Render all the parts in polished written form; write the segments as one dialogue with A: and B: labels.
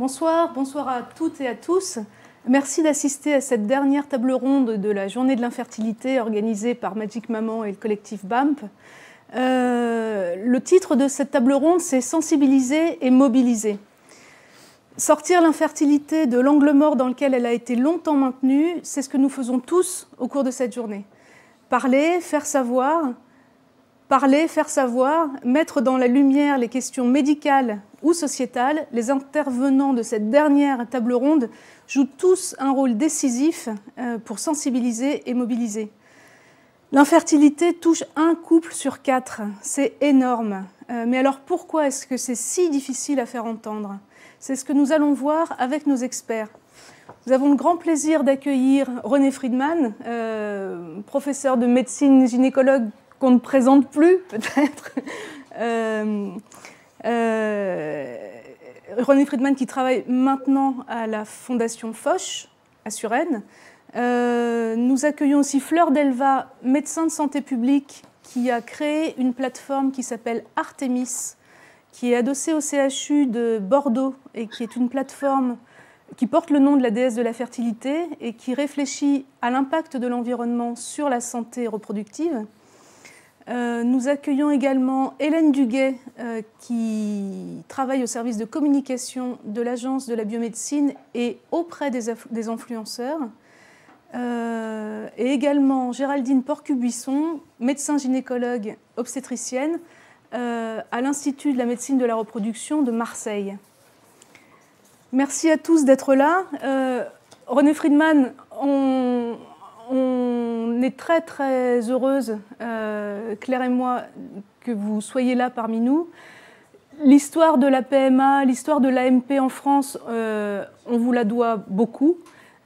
A: Bonsoir à toutes et à tous. Merci d'assister à cette dernière table ronde de la journée de l'infertilité organisée par Magic Maman et le collectif BAMP. Le titre de cette table ronde, c'est « Sensibiliser et mobiliser ». Sortir l'infertilité de l'angle mort dans lequel elle a été longtemps maintenue, c'est ce que nous faisons tous au cours de cette journée. Parler, faire savoir, mettre dans la lumière les questions médicales ou sociétales. Les intervenants de cette dernière table ronde jouent tous un rôle décisif pour sensibiliser et mobiliser. L'infertilité touche un couple sur 4, c'est énorme. Mais alors pourquoi est-ce que c'est si difficile à faire entendre ? C'est ce que nous allons voir avec nos experts. Nous avons le grand plaisir d'accueillir René Friedman, professeur de médecine gynécologue qu'on ne présente plus, peut-être. René Friedman qui travaille maintenant à la Fondation Foch, à Suresnes. Nous accueillons aussi Fleur Delva, médecin de santé publique, qui a créé une plateforme qui s'appelle Artemis, qui est adossée au CHU de Bordeaux et qui est une plateforme qui porte le nom de la déesse de la fertilité et qui réfléchit à l'impact de l'environnement sur la santé reproductive. Nous accueillons également Hélène Duguet, qui travaille au service de communication de l'Agence de la biomédecine et auprès des influenceurs. Et également Géraldine Porcu-Buisson, médecin gynécologue obstétricienne à l'Institut de la médecine de la reproduction de Marseille. Merci à tous d'être là. René Friedman, on est très très heureuse, Claire et moi, que vous soyez là parmi nous. L'histoire de la PMA, l'histoire de l'AMP en France, on vous la doit beaucoup.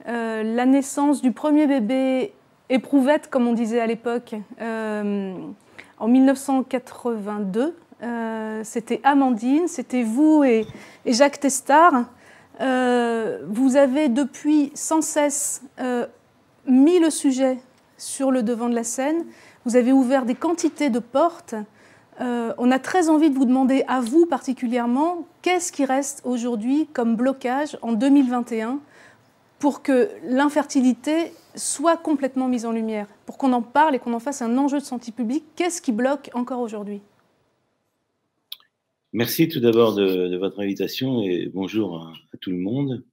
A: La naissance du premier bébé éprouvette, comme on disait à l'époque, en 1982. C'était Amandine, c'était vous et Jacques Testard. Vous avez depuis sans cesse mis le sujet sur le devant de la scène. Vous avez ouvert des quantités de portes. On a très envie de vous demander, à vous particulièrement, qu'est-ce qui reste aujourd'hui comme blocage en 2021 pour que l'infertilité soit complètement mise en lumière, pour qu'on en parle et qu'on en fasse un enjeu de santé publique. Qu'est-ce qui bloque encore aujourd'hui ?
B: Merci tout d'abord de votre invitation et bonjour à tout le monde.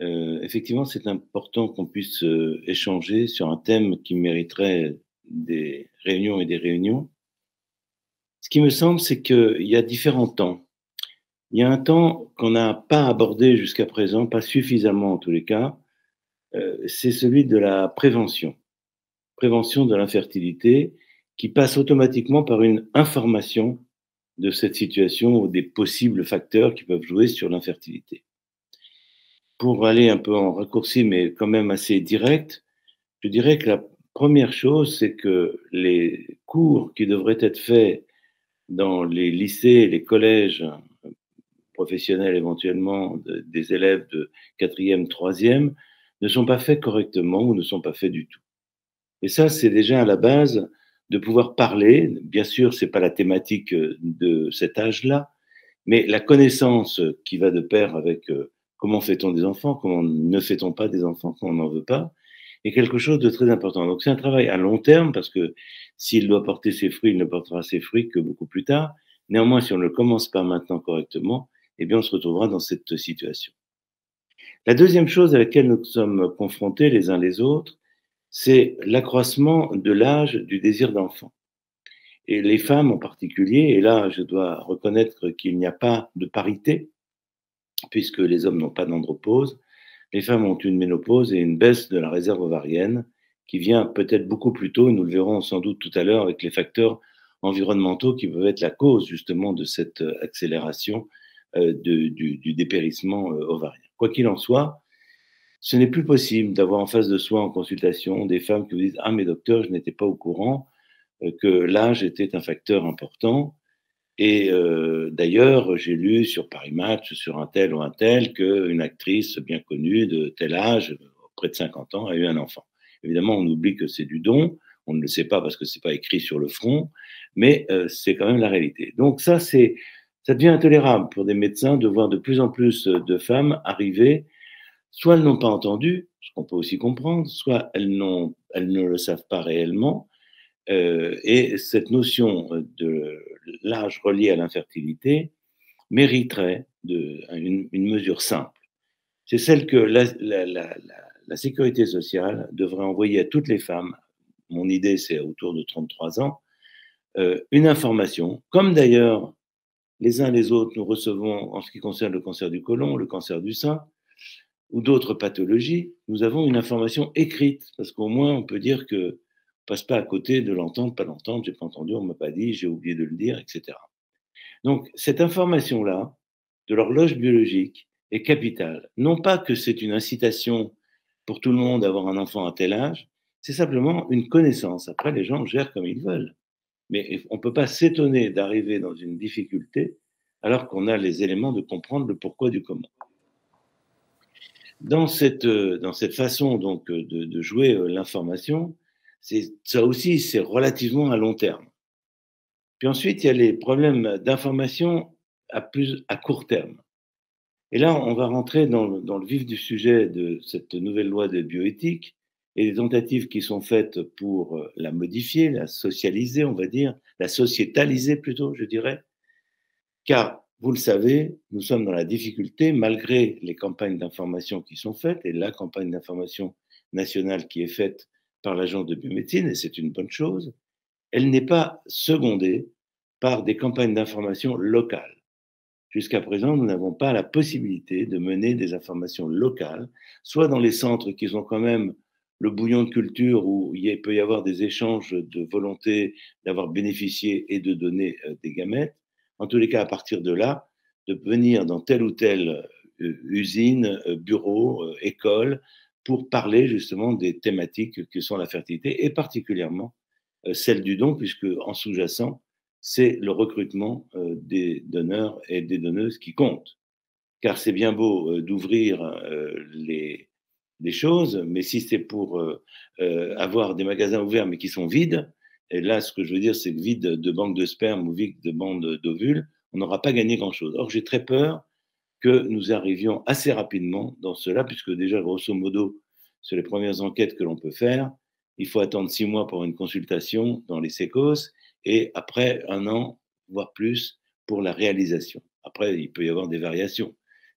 B: Effectivement, c'est important qu'on puisse échanger sur un thème qui mériterait des réunions et des réunions. Ce qui me semble, c'est qu'il y a différents temps. Il y a un temps qu'on n'a pas abordé jusqu'à présent, pas suffisamment en tous les cas, c'est celui de la prévention de l'infertilité, qui passe automatiquement par une information de cette situation ou des possibles facteurs qui peuvent jouer sur l'infertilité. Pour aller un peu en raccourci, mais quand même assez direct, je dirais que la première chose, c'est que les cours qui devraient être faits dans les lycées, les collèges professionnels éventuellement, des élèves de 4e, 3e, ne sont pas faits correctement ou ne sont pas faits du tout. Et ça, c'est déjà à la base de pouvoir parler. Bien sûr, c'est pas la thématique de cet âge-là, mais la connaissance qui va de pair avec comment fait-on des enfants, comment ne fait-on pas des enfants quand on n'en veut pas, est quelque chose de très important. Donc c'est un travail à long terme parce que s'il doit porter ses fruits, il ne portera ses fruits que beaucoup plus tard. Néanmoins, si on ne le commence pas maintenant correctement, eh bien on se retrouvera dans cette situation. La deuxième chose à laquelle nous sommes confrontés les uns les autres, c'est l'accroissement de l'âge du désir d'enfant. Et les femmes en particulier, et là je dois reconnaître qu'il n'y a pas de parité, puisque les hommes n'ont pas d'andropause, les femmes ont une ménopause et une baisse de la réserve ovarienne qui vient peut-être beaucoup plus tôt, et nous le verrons sans doute tout à l'heure avec les facteurs environnementaux qui peuvent être la cause justement de cette accélération du dépérissement ovarien. Quoi qu'il en soit, ce n'est plus possible d'avoir en face de soi en consultation des femmes qui vous disent « Ah mais docteur, je n'étais pas au courant que l'âge était un facteur important ». Et d'ailleurs, j'ai lu sur Paris Match, sur un tel ou un tel, qu'une actrice bien connue de tel âge, près de 50 ans, a eu un enfant. Évidemment, on oublie que c'est du don, on ne le sait pas parce que c'est pas écrit sur le front, mais c'est quand même la réalité. Donc ça, c'est Ça devient intolérable pour des médecins de voir de plus en plus de femmes arriver. Soit elles n'ont pas entendu, ce qu'on peut aussi comprendre, soit elles ne le savent pas réellement. Et cette notion de l'âge relié à l'infertilité mériterait une mesure simple. C'est celle que la sécurité sociale devrait envoyer à toutes les femmes. Mon idée, c'est autour de 33 ans, une information, comme d'ailleurs les uns les autres nous recevons en ce qui concerne le cancer du côlon, le cancer du sein ou d'autres pathologies, nous avons une information écrite, parce qu'au moins on peut dire que ne passe pas à côté de l'entendre, pas l'entendre, j'ai pas entendu, on m'a pas dit, j'ai oublié de le dire, etc. Donc cette information-là, de l'horloge biologique, est capitale. Non pas que c'est une incitation pour tout le monde d'avoir un enfant à tel âge, c'est simplement une connaissance. Après, les gens gèrent comme ils veulent. Mais on ne peut pas s'étonner d'arriver dans une difficulté alors qu'on a les éléments de comprendre le pourquoi du comment. Dans cette façon donc de jouer l'information, ça aussi, c'est relativement à long terme. Puis ensuite, il y a les problèmes d'information à court terme. Et là, on va rentrer dans le vif du sujet de cette nouvelle loi de bioéthique et des tentatives qui sont faites pour la modifier, la socialiser, on va dire, la sociétaliser plutôt, je dirais. Car, vous le savez, nous sommes dans la difficulté, malgré les campagnes d'information qui sont faites, et la campagne d'information nationale qui est faite par l'agence de biomédecine, et c'est une bonne chose, elle n'est pas secondée par des campagnes d'information locales. Jusqu'à présent, nous n'avons pas la possibilité de mener des informations locales, soit dans les centres qui sont quand même le bouillon de culture où il peut y avoir des échanges de volonté d'avoir bénéficié et de donner des gamètes. En tous les cas, à partir de là, de venir dans telle ou telle usine, bureau, école, pour parler justement des thématiques que sont la fertilité et particulièrement celle du don, puisque en sous-jacent, c'est le recrutement des donneurs et des donneuses qui compte. Car c'est bien beau d'ouvrir les choses, mais si c'est pour avoir des magasins ouverts mais qui sont vides, et là, ce que je veux dire, c'est que vide de banques de sperme ou vide de banques d'ovules, on n'aura pas gagné grand-chose. Or, j'ai très peur que nous arrivions assez rapidement dans cela, puisque déjà, grosso modo, sur les premières enquêtes que l'on peut faire, il faut attendre 6 mois pour une consultation dans les sécos, et après 1 an, voire plus, pour la réalisation. Après, il peut y avoir des variations.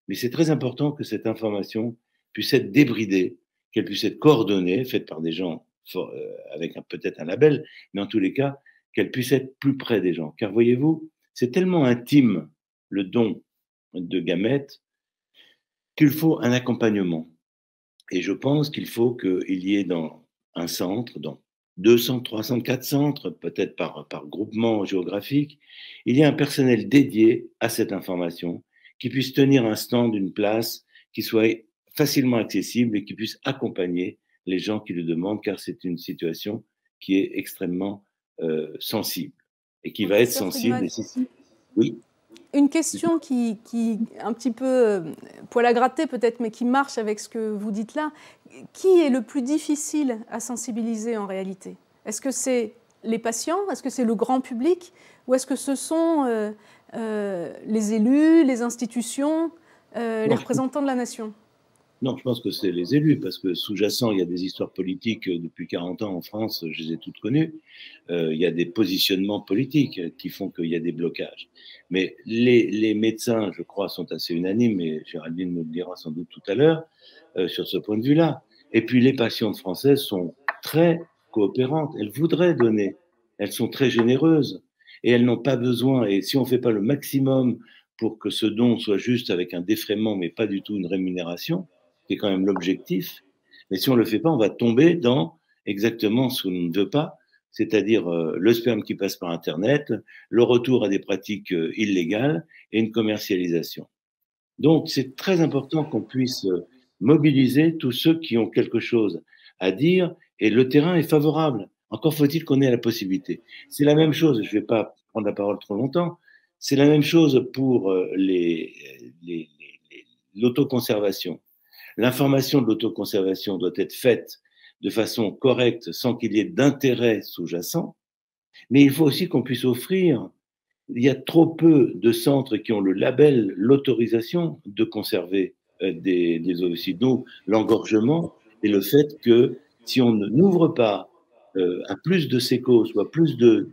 B: Mais c'est très important que cette information puisse être débridée, qu'elle puisse être coordonnée, faite par des gens avec peut-être un label, mais en tous les cas, qu'elle puisse être plus près des gens. Car voyez-vous, c'est tellement intime, le don de gamètes, qu'il faut un accompagnement. Et je pense qu'il faut qu'il y ait dans un centre, dans 200, 300, 4 centres, peut-être par groupement géographique, il y a un personnel dédié à cette information, qui puisse tenir un stand, une place, qui soit facilement accessible et qui puisse accompagner les gens qui le demandent, car c'est une situation qui est extrêmement sensible et qui va être sensible. Oui.
A: Une question qui un petit peu poil à gratter peut-être, mais qui marche avec ce que vous dites là. Qui est le plus difficile à sensibiliser en réalité? Est-ce que c'est les patients? Est-ce que c'est le grand public? Ou est-ce que ce sont les élus, les institutions, les représentants de la nation?
B: Non, je pense que c'est les élus, parce que sous-jacent, il y a des histoires politiques depuis 40 ans en France, je les ai toutes connues. Il y a des positionnements politiques qui font qu'il y a des blocages. Mais les médecins, je crois, sont assez unanimes, et Géraldine nous le dira sans doute tout à l'heure, sur ce point de vue-là. Et puis les patientes françaises sont très coopérantes, elles voudraient donner, elles sont très généreuses, et elles n'ont pas besoin, et si on ne fait pas le maximum pour que ce don soit juste avec un défraiement, mais pas du tout une rémunération, qui est quand même l'objectif. Mais si on ne le fait pas, on va tomber dans exactement ce qu'on ne veut pas, c'est-à-dire le sperme qui passe par Internet, le retour à des pratiques illégales et une commercialisation. Donc, c'est très important qu'on puisse mobiliser tous ceux qui ont quelque chose à dire, et le terrain est favorable. Encore faut-il qu'on ait la possibilité. C'est la même chose, je ne vais pas prendre la parole trop longtemps, c'est la même chose pour l'autoconservation. L'information de l'autoconservation doit être faite de façon correcte, sans qu'il y ait d'intérêt sous-jacent, mais il faut aussi qu'on puisse offrir il y a trop peu de centres qui ont le label, l'autorisation de conserver des ovocytes. Donc, l'engorgement et le fait que si on n'ouvre pas à plus de sécos, soit plus de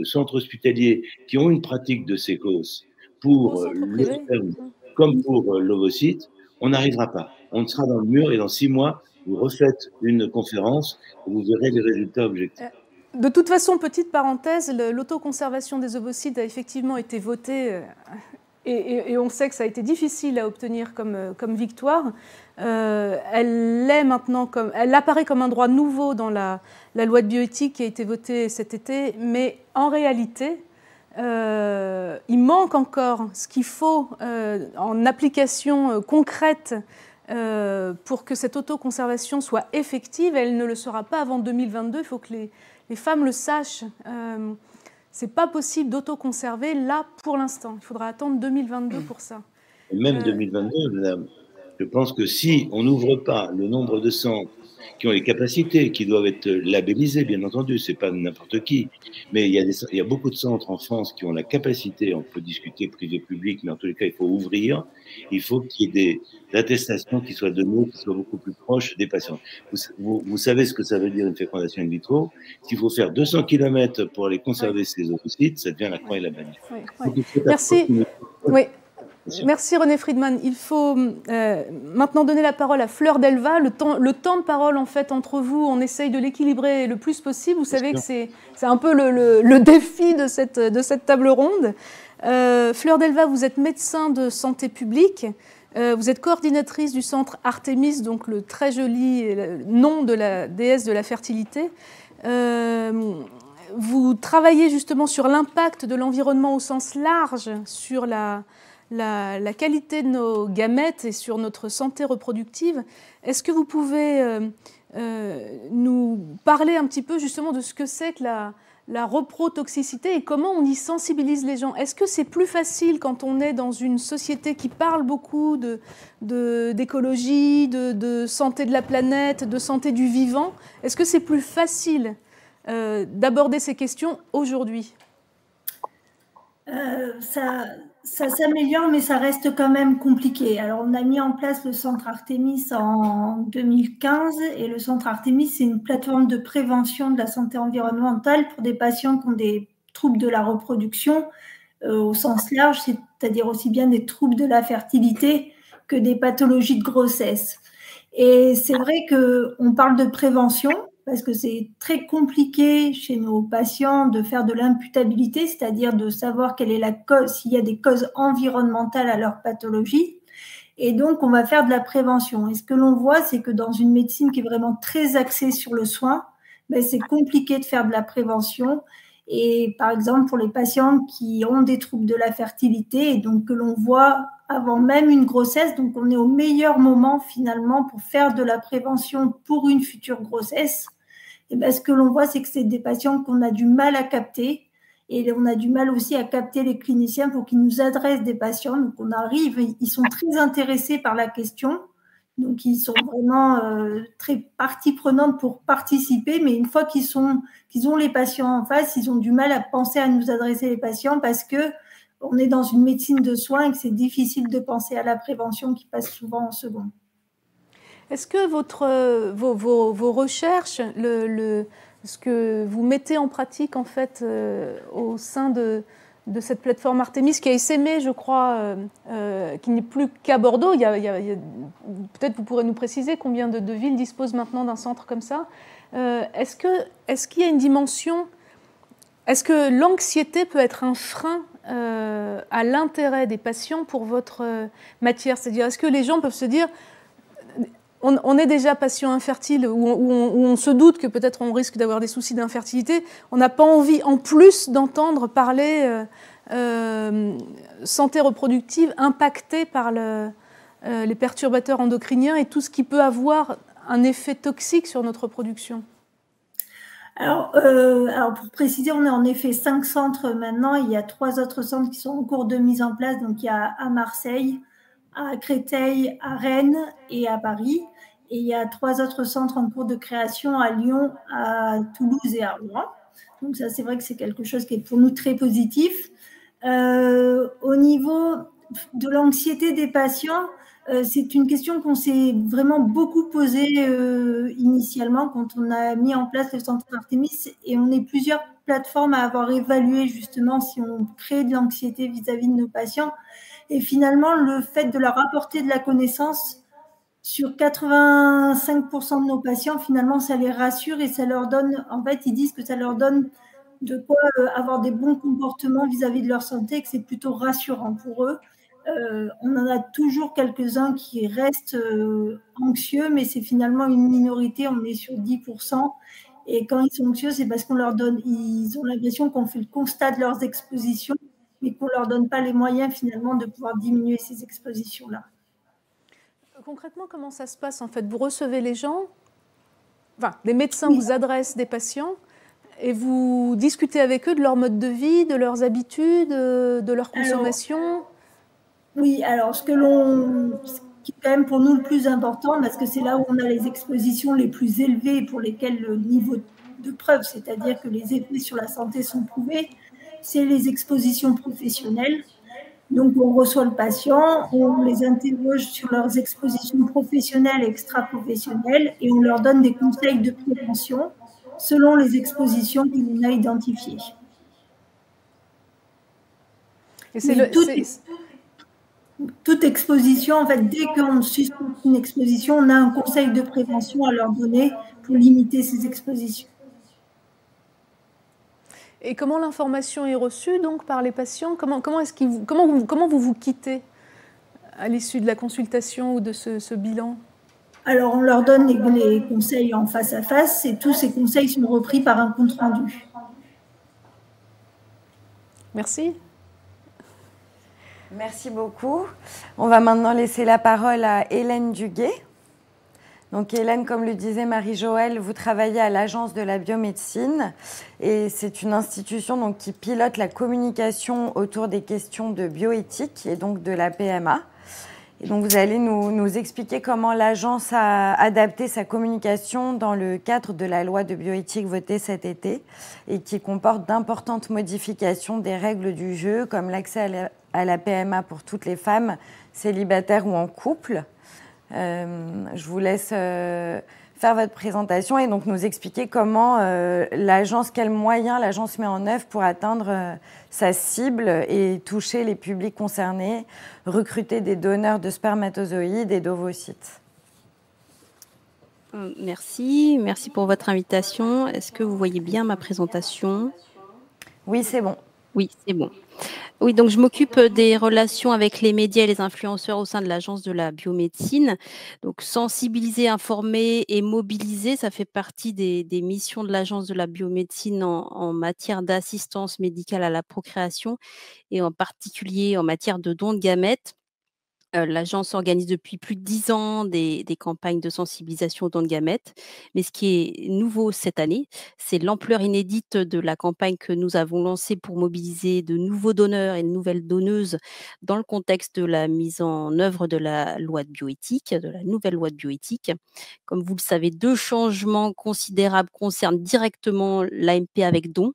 B: centres hospitaliers qui ont une pratique de sécos pour le sperme comme pour l'ovocyte, on n'arrivera pas. On sera dans le mur et dans 6 mois, vous refaites une conférence et vous verrez les résultats objectifs.
A: De toute façon, petite parenthèse, l'autoconservation des ovocytes a effectivement été votée et on sait que ça a été difficile à obtenir comme victoire. Elle apparaît comme un droit nouveau dans la loi de bioéthique qui a été votée cet été, mais en réalité, il manque encore ce qu'il faut en application concrète pour que cette autoconservation soit effective. Elle ne le sera pas avant 2022. Il faut que les femmes le sachent. C'est pas possible d'autoconserver là pour l'instant. Il faudra attendre 2022 pour ça.
B: Et même 2022, madame, je pense que si on n'ouvre pas le nombre de centres qui ont les capacités, qui doivent être labellisés, bien entendu, c'est pas n'importe qui, mais il y a beaucoup de centres en France qui ont la capacité, on peut discuter privé-public, mais en tous les cas, il faut ouvrir, il faut qu'il y ait des attestations qui soient données, qui soient beaucoup plus proches des patients. Vous savez ce que ça veut dire une fécondation in vitro. S'il faut faire 200 km pour aller conserver ces ovocytes, ça devient la croix et la bannière.
A: Oui. Merci. Oui. Merci René Friedman. Il faut maintenant donner la parole à Fleur Delva. Le temps de parole, en fait, entre vous, on essaye de l'équilibrer le plus possible. Vous savez que c'est un peu le défi de cette table ronde. Fleur Delva, vous êtes médecin de santé publique. Vous êtes coordinatrice du centre Artémis, donc le très joli nom de la déesse de la fertilité. Vous travaillez justement sur l'impact de l'environnement au sens large sur la qualité de nos gamètes et sur notre santé reproductive. Est-ce que vous pouvez nous parler un petit peu justement de ce que c'est que la reprotoxicité et comment on y sensibilise les gens? Est-ce que c'est plus facile quand on est dans une société qui parle beaucoup d'écologie, de santé de la planète, de santé du vivant? Est-ce que c'est plus facile d'aborder ces questions aujourd'hui?
C: Ça s'améliore, mais ça reste quand même compliqué. Alors, on a mis en place le centre Artémis en 2015 et le centre Artémis, c'est une plateforme de prévention de la santé environnementale pour des patients qui ont des troubles de la reproduction au sens large, c'est-à-dire aussi bien des troubles de la fertilité que des pathologies de grossesse. Et c'est vrai qu'on parle de prévention, parce que c'est très compliqué chez nos patients de faire de l'imputabilité, c'est-à-dire de savoir quelle est la cause, s'il y a des causes environnementales à leur pathologie. Et donc, on va faire de la prévention. Et ce que l'on voit, c'est que dans une médecine qui est vraiment très axée sur le soin, ben, c'est compliqué de faire de la prévention. Et par exemple, pour les patients qui ont des troubles de la fertilité, et donc que l'on voit avant même une grossesse, donc on est au meilleur moment finalement pour faire de la prévention pour une future grossesse. Et ben, ce que l'on voit, c'est que c'est des patients qu'on a du mal à capter et on a du mal aussi à capter les cliniciens pour qu'ils nous adressent des patients. Donc, on arrive, ils sont très intéressés par la question. Donc, ils sont vraiment très partie prenante pour participer. Mais une fois qu'ils ont les patients en face, ils ont du mal à penser à nous adresser les patients parce que on est dans une médecine de soins et que c'est difficile de penser à la prévention qui passe souvent en second.
A: Est-ce que vos recherches, ce que vous mettez en pratique en fait au sein de cette plateforme Artémis qui a essaimé, je crois, qui n'est plus qu'à Bordeaux, peut-être vous pourrez nous préciser combien de villes disposent maintenant d'un centre comme ça. Est-ce qu'il y a une dimension, est-ce que l'anxiété peut être un frein à l'intérêt des patients pour votre matière? C'est-à-dire, est-ce que les gens peuvent se dire on est déjà patient infertile ou on se doute que peut-être on risque d'avoir des soucis d'infertilité, on n'a pas envie en plus d'entendre parler santé reproductive impactée par les perturbateurs endocriniens et tout ce qui peut avoir un effet toxique sur notre reproduction.
C: Alors, pour préciser, on est en effet 5 centres maintenant. Il y a 3 autres centres qui sont en cours de mise en place. Donc, il y a à Marseille, à Créteil, à Rennes et à Paris. Et il y a 3 autres centres en cours de création à Lyon, à Toulouse et à Rouen. Donc ça, c'est vrai que c'est quelque chose qui est pour nous très positif. Au niveau de l'anxiété des patients, c'est une question qu'on s'est vraiment beaucoup posée initialement quand on a mis en place le centre Artemis, et on est plusieurs plateformes à avoir évalué justement si on crée de l'anxiété vis-à-vis de nos patients. Et finalement, le fait de leur apporter de la connaissance sur 85% de nos patients, finalement, ça les rassure et ça leur donne, en fait, ils disent que ça leur donne de quoi avoir des bons comportements vis-à-vis de leur santé et que c'est plutôt rassurant pour eux. On en a toujours quelques-uns qui restent anxieux, mais c'est finalement une minorité, on est sur 10%. Et quand ils sont anxieux, c'est parce qu'on leur donne, ils ont l'impression qu'on fait le constat de leurs expositions, mais qu'on ne leur donne pas les moyens finalement de pouvoir diminuer ces expositions-là.
A: Concrètement, comment ça se passe en fait? Vous recevez les gens, enfin, les médecins vous adressent des patients et vous discutez avec eux de leur mode de vie, de leurs habitudes, de leur consommation.
C: Oui, alors ce qui est quand même pour nous le plus important, parce que c'est là où on a les expositions les plus élevées pour lesquelles le niveau de preuve, c'est-à-dire que les effets sur la santé sont prouvés, c'est les expositions professionnelles. Donc on reçoit le patient, on les interroge sur leurs expositions professionnelles et extra-professionnelles et on leur donne des conseils de prévention selon les expositions que l'on a identifiées.
A: Et
C: toute exposition, en fait, dès qu'on suspecte une exposition, on a un conseil de prévention à leur donner pour limiter ces expositions.
A: Et comment l'information est reçue donc par les patients? Comment vous vous quittez à l'issue de la consultation ou de ce bilan?
C: Alors, on leur donne les conseils en face à face et tous ces conseils sont repris par un compte rendu.
A: Merci.
D: Merci beaucoup. On va maintenant laisser la parole à Hélène Duguet. Donc Hélène, comme le disait Marie-Joëlle, vous travaillez à l'Agence de la biomédecine et c'est une institution donc, qui pilote la communication autour des questions de bioéthique et donc de la PMA. Et donc vous allez nous expliquer comment l'agence a adapté sa communication dans le cadre de la loi de bioéthique votée cet été et qui comporte d'importantes modifications des règles du jeu comme l'accès à la PMA pour toutes les femmes célibataires ou en couple. Je vous laisse faire votre présentation et donc nous expliquer comment l'agence, quels moyens l'agence met en œuvre pour atteindre sa cible et toucher les publics concernés, recruter des donneurs de spermatozoïdes et d'ovocytes.
E: Merci pour votre invitation. Est-ce que vous voyez bien ma présentation?
D: Oui, c'est bon.
E: Oui, c'est bon. Oui, donc je m'occupe des relations avec les médias et les influenceurs au sein de l'Agence de la biomédecine. Donc sensibiliser, informer et mobiliser, ça fait partie des missions de l'Agence de la biomédecine en matière d'assistance médicale à la procréation et en particulier en matière de dons de gamètes. L'agence organise depuis plus de 10 ans des campagnes de sensibilisation aux dons de gamètes. Mais ce qui est nouveau cette année, c'est l'ampleur inédite de la campagne que nous avons lancée pour mobiliser de nouveaux donneurs et de nouvelles donneuses dans le contexte de la mise en œuvre de la loi de bioéthique, de la nouvelle loi de bioéthique. Comme vous le savez, 2 changements considérables concernent directement l'AMP avec don.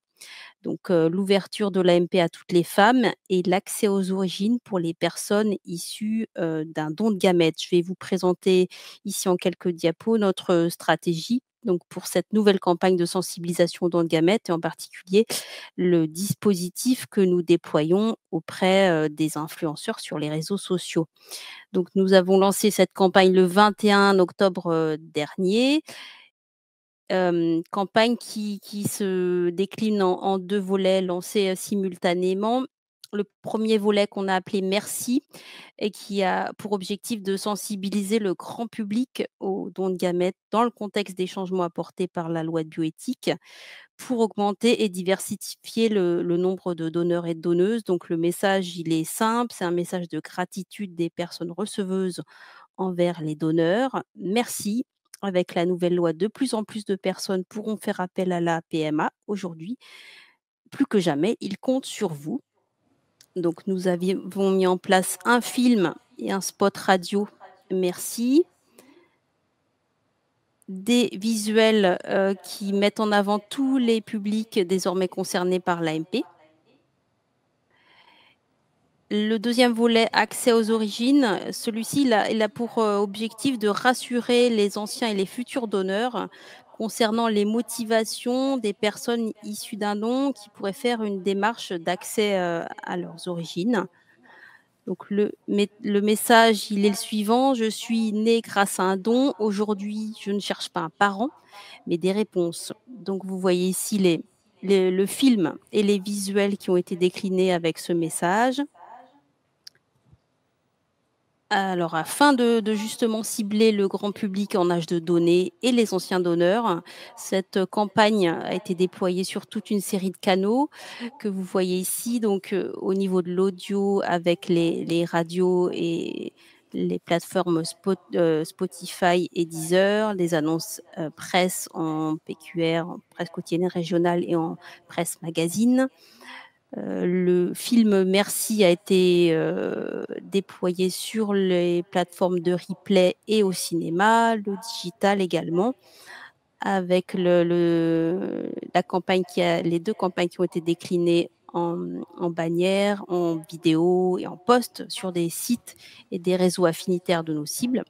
E: Donc, l'ouverture de l'AMP à toutes les femmes et l'accès aux origines pour les personnes issues d'un don de gamètes. Je vais vous présenter ici en quelques diapos notre stratégie. Donc, pour cette nouvelle campagne de sensibilisation aux dons de gamètes et en particulier le dispositif que nous déployons auprès des influenceurs sur les réseaux sociaux. Donc, nous avons lancé cette campagne le 21 octobre dernier. Campagne qui se décline en 2 volets lancés simultanément. Le premier volet qu'on a appelé Merci et qui a pour objectif de sensibiliser le grand public aux dons de gamètes dans le contexte des changements apportés par la loi de bioéthique pour augmenter et diversifier le nombre de donneurs et de donneuses. Donc le message, il est simple, c'est un message de gratitude des personnes receveuses envers les donneurs. Merci. Avec la nouvelle loi, de plus en plus de personnes pourront faire appel à la PMA aujourd'hui. Plus que jamais, ils comptent sur vous. Donc, nous avons mis en place un film et un spot radio. Merci. Des visuels qui mettent en avant tous les publics désormais concernés par l'AMP. Le deuxième volet, accès aux origines, celui-ci, il a pour objectif de rassurer les anciens et les futurs donneurs concernant les motivations des personnes issues d'un don qui pourraient faire une démarche d'accès à leurs origines. Donc le message, il est le suivant: «Je suis né grâce à un don. Aujourd'hui, je ne cherche pas un parent, mais des réponses». Donc vous voyez ici le film et les visuels qui ont été déclinés avec ce message. Alors, afin de justement cibler le grand public en âge de donner et les anciens donneurs, cette campagne a été déployée sur toute une série de canaux que vous voyez ici. Donc, au niveau de l'audio avec les radios et les plateformes Spotify et Deezer, les annonces presse en PQR, en presse quotidienne régionale et en presse magazine. Le film Merci a été déployé sur les plateformes de replay et au cinéma, le digital également, avec la campagne les 2 campagnes qui ont été déclinées en bannière, en vidéo et en post sur des sites et des réseaux affinitaires de nos cibles.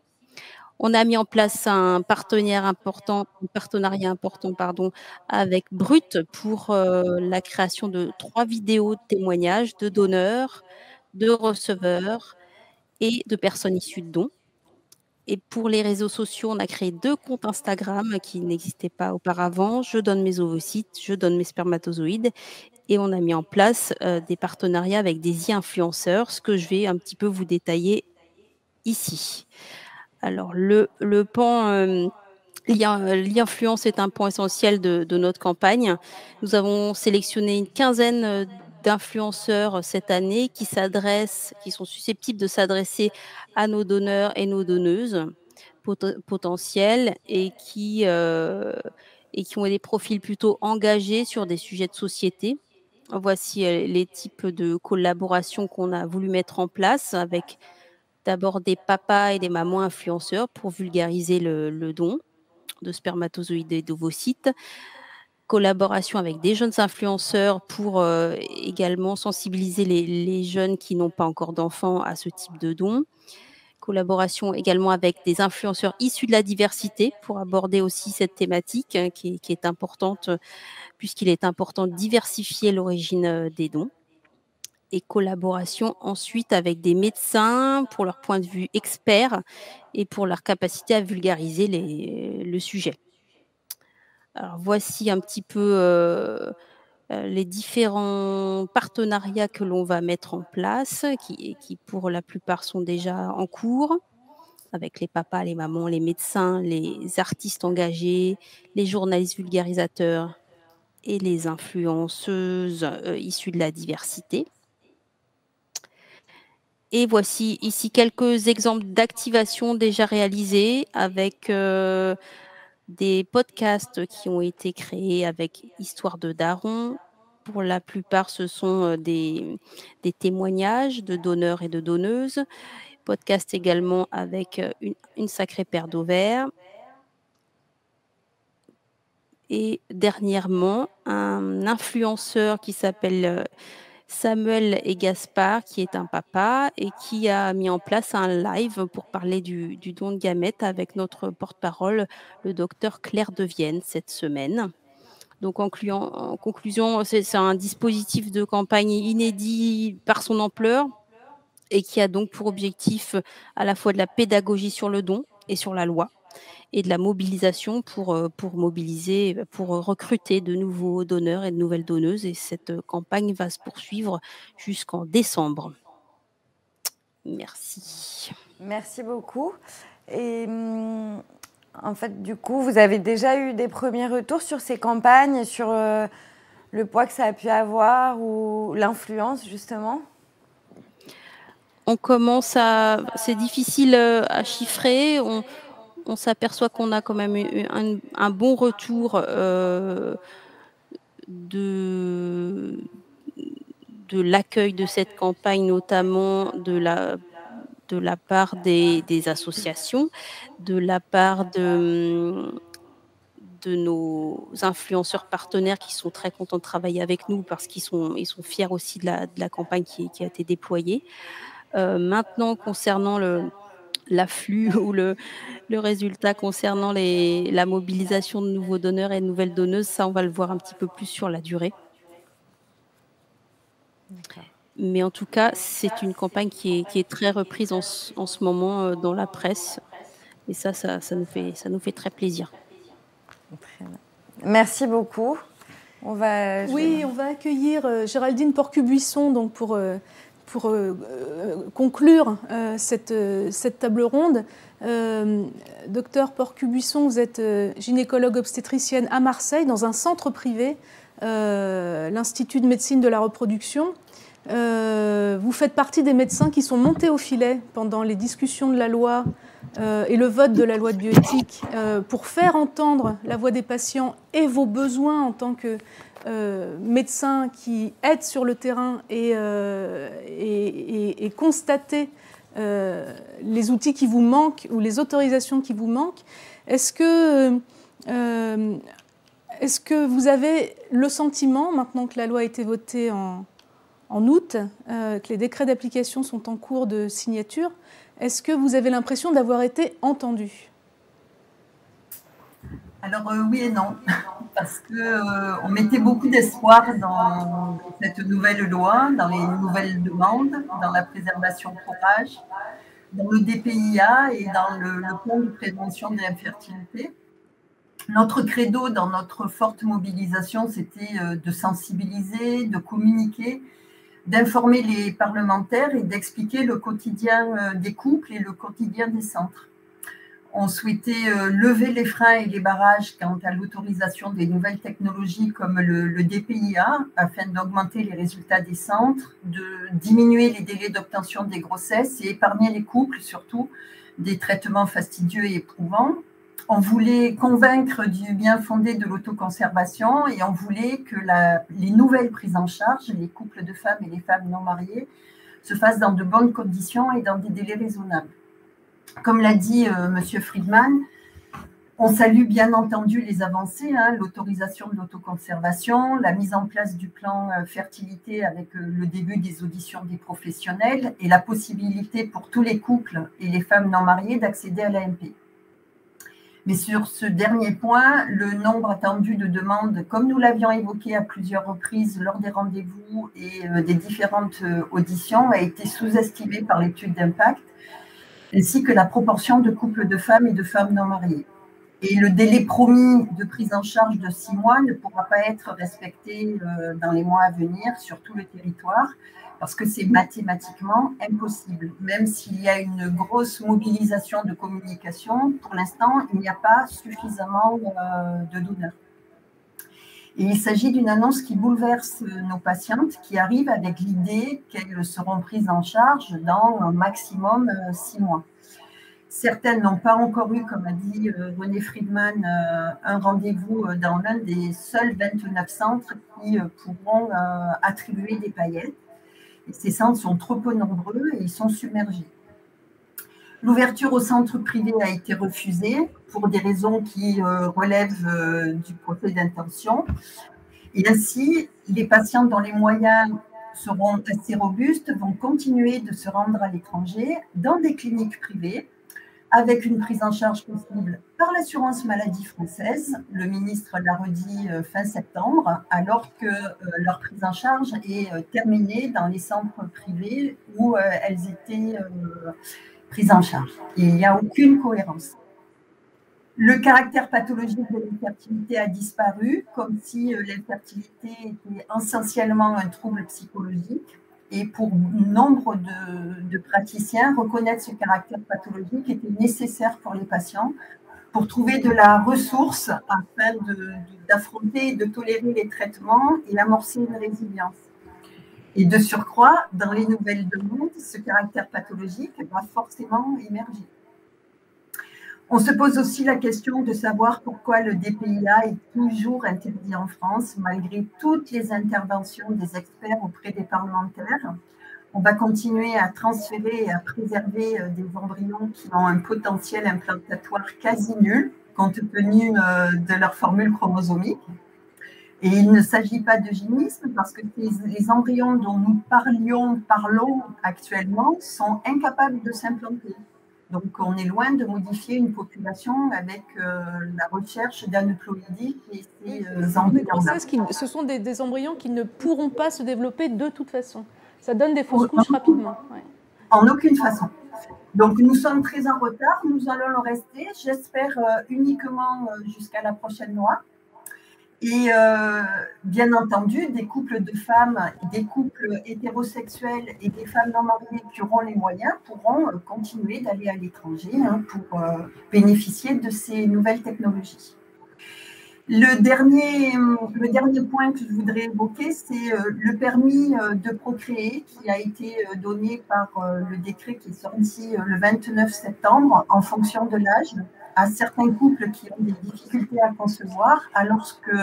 E: On a mis en place un partenariat important, pardon, avec Brut pour, la création de 3 vidéos de témoignages de donneurs, de receveurs et de personnes issues de dons. Et pour les réseaux sociaux, on a créé 2 comptes Instagram qui n'existaient pas auparavant. Je donne mes ovocytes, je donne mes spermatozoïdes, et on a mis en place, des partenariats avec des influenceurs, ce que je vais un petit peu vous détailler ici. Alors le pan, l'influence est un point essentiel de notre campagne. Nous avons sélectionné une quinzaine, d'influenceurs cette année qui sont susceptibles de s'adresser à nos donneurs et nos donneuses potentiels et qui ont des profils plutôt engagés sur des sujets de société. Voici, les types de collaborations qu'on a voulu mettre en place avec d'abord des papas et des mamans influenceurs pour vulgariser le don de spermatozoïdes et d'ovocytes. Collaboration avec des jeunes influenceurs pour, également sensibiliser les jeunes qui n'ont pas encore d'enfants à ce type de don. Collaboration également avec des influenceurs issus de la diversité pour aborder aussi cette thématique, hein, qui est importante, puisqu'il est important de diversifier l'origine, des dons. Et collaboration ensuite avec des médecins pour leur point de vue expert et pour leur capacité à vulgariser le sujet. Alors voici un petit peu, les différents partenariats que l'on va mettre en place, qui pour la plupart sont déjà en cours, avec les papas, les mamans, les médecins, les artistes engagés, les journalistes vulgarisateurs et les influenceuses, issues de la diversité. Et voici ici quelques exemples d'activations déjà réalisées avec, des podcasts qui ont été créés avec Histoire de Daron. Pour la plupart, ce sont, des témoignages de donneurs et de donneuses. Podcast également avec, une sacrée paire d'ovaires. Et dernièrement, un influenceur qui s'appelle, Samuel et Gaspard, qui est un papa et qui a mis en place un live pour parler du don de gamètes avec notre porte-parole, le docteur Claire Devienne, cette semaine. Donc en conclusion, c'est un dispositif de campagne inédit par son ampleur et qui a donc pour objectif à la fois de la pédagogie sur le don et sur la loi et de la mobilisation pour mobiliser, pour recruter de nouveaux donneurs et de nouvelles donneuses, et cette campagne va se poursuivre jusqu'en décembre. Merci.
D: Merci beaucoup. Et en fait, du coup, vous avez déjà eu des premiers retours sur ces campagnes, sur le poids que ça a pu avoir ou l'influence, justement?
E: On commence c'est difficile à chiffrer. On s'aperçoit qu'on a quand même eu un bon retour de l'accueil de cette campagne, notamment de la part des associations, de la part de nos influenceurs partenaires qui sont très contents de travailler avec nous parce qu'ils sont fiers aussi de la campagne qui a été déployée. Maintenant concernant l'afflux ou le résultat concernant la mobilisation de nouveaux donneurs et de nouvelles donneuses, ça, on va le voir un petit peu plus sur la durée. Mais en tout cas, c'est une campagne qui est très reprise en ce moment, dans la presse et ça nous fait très plaisir.
D: Très bien. Merci beaucoup. On va
A: accueillir Géraldine Porcu-Buisson donc pour conclure cette table ronde. Docteur Porcu-Buisson, vous êtes gynécologue obstétricienne à Marseille dans un centre privé, l'Institut de médecine de la reproduction. Vous faites partie des médecins qui sont montés au filet pendant les discussions de la loi et le vote de la loi de bioéthique pour faire entendre la voix des patients et vos besoins en tant que médecins qui aident sur le terrain et constater les outils qui vous manquent ou les autorisations qui vous manquent. Est-ce que vous avez le sentiment, maintenant que la loi a été votée en août, que les décrets d'application sont en cours de signature, est-ce que vous avez l'impression d'avoir été entendu?
F: Alors oui et non, parce qu'on mettait beaucoup d'espoir dans cette nouvelle loi, dans les nouvelles demandes, dans la préservation fourrage, dans le DPIA et dans le plan de prévention de l'infertilité. Notre credo dans notre forte mobilisation, c'était de sensibiliser, de communiquer, d'informer les parlementaires et d'expliquer le quotidien des couples et le quotidien des centres. On souhaitait lever les freins et les barrages quant à l'autorisation des nouvelles technologies comme le DPIA afin d'augmenter les résultats des centres, de diminuer les délais d'obtention des grossesses et épargner les couples surtout des traitements fastidieux et éprouvants. On voulait convaincre du bien fondé de l'autoconservation et on voulait que les nouvelles prises en charge, les couples de femmes et les femmes non mariées, se fassent dans de bonnes conditions et dans des délais raisonnables. Comme l'a dit M. Friedman, on salue bien entendu les avancées, l'autorisation de l'autoconservation, la mise en place du plan fertilité avec le début des auditions des professionnels et la possibilité pour tous les couples et les femmes non mariées d'accéder à l'AMP. Mais sur ce dernier point, le nombre attendu de demandes, comme nous l'avions évoqué à plusieurs reprises lors des rendez-vous et des différentes auditions, a été sous-estimé par l'étude d'impact, ainsi que la proportion de couples de femmes et de femmes non mariées. Et le délai promis de prise en charge de 6 mois ne pourra pas être respecté dans les mois à venir sur tout le territoire, parce que c'est mathématiquement impossible. Même s'il y a une grosse mobilisation de communication, pour l'instant, il n'y a pas suffisamment de donneurs. Et il s'agit d'une annonce qui bouleverse nos patientes qui arrivent avec l'idée qu'elles seront prises en charge dans un maximum 6 mois. Certaines n'ont pas encore eu, comme a dit René Friedman, un rendez-vous dans l'un des seuls 29 centres qui pourront attribuer des paillettes. Et ces centres sont trop peu nombreux et ils sont submergés. L'ouverture au centre privé a été refusée pour des raisons qui relèvent du procès d'intention. Et ainsi, les patients dont les moyens seront assez robustes vont continuer de se rendre à l'étranger dans des cliniques privées avec une prise en charge possible par l'assurance maladie française. Le ministre l'a redit fin septembre, alors que leur prise en charge est terminée dans les centres privés où elles étaient prises en charge. Et il n'y a aucune cohérence. Le caractère pathologique de l'infertilité a disparu, comme si l'infertilité était essentiellement un trouble psychologique. Et pour nombre de praticiens, reconnaître ce caractère pathologique était nécessaire pour les patients pour trouver de la ressource afin d'affronter et de tolérer les traitements et amorcer une résilience. Et de surcroît, dans les nouvelles demandes, ce caractère pathologique va forcément émerger. On se pose aussi la question de savoir pourquoi le DPIA est toujours interdit en France, malgré toutes les interventions des experts auprès des parlementaires. On va continuer à transférer et à préserver des embryons qui ont un potentiel implantatoire quasi nul, compte tenu de leur formule chromosomique. Et il ne s'agit pas d'eugénisme parce que les embryons dont nous parlons actuellement sont incapables de s'implanter. Donc, on est loin de modifier une population avec la recherche d'aneuploïdies et ces embryons.
A: Ce sont des embryons qui ne pourront pas se développer de toute façon. Ça donne des fausses couches rapidement. Ouais.
F: En aucune façon. Donc, nous sommes très en retard. Nous allons le rester, j'espère, uniquement jusqu'à la prochaine loi. Et bien entendu, des couples de femmes, des couples hétérosexuels et des femmes non mariées qui auront les moyens pourront continuer d'aller à l'étranger pour bénéficier de ces nouvelles technologies. Le dernier point que je voudrais évoquer, c'est le permis de procréer qui a été donné par le décret qui est sorti le 29 septembre en fonction de l'âge à certains couples qui ont des difficultés à concevoir, alors que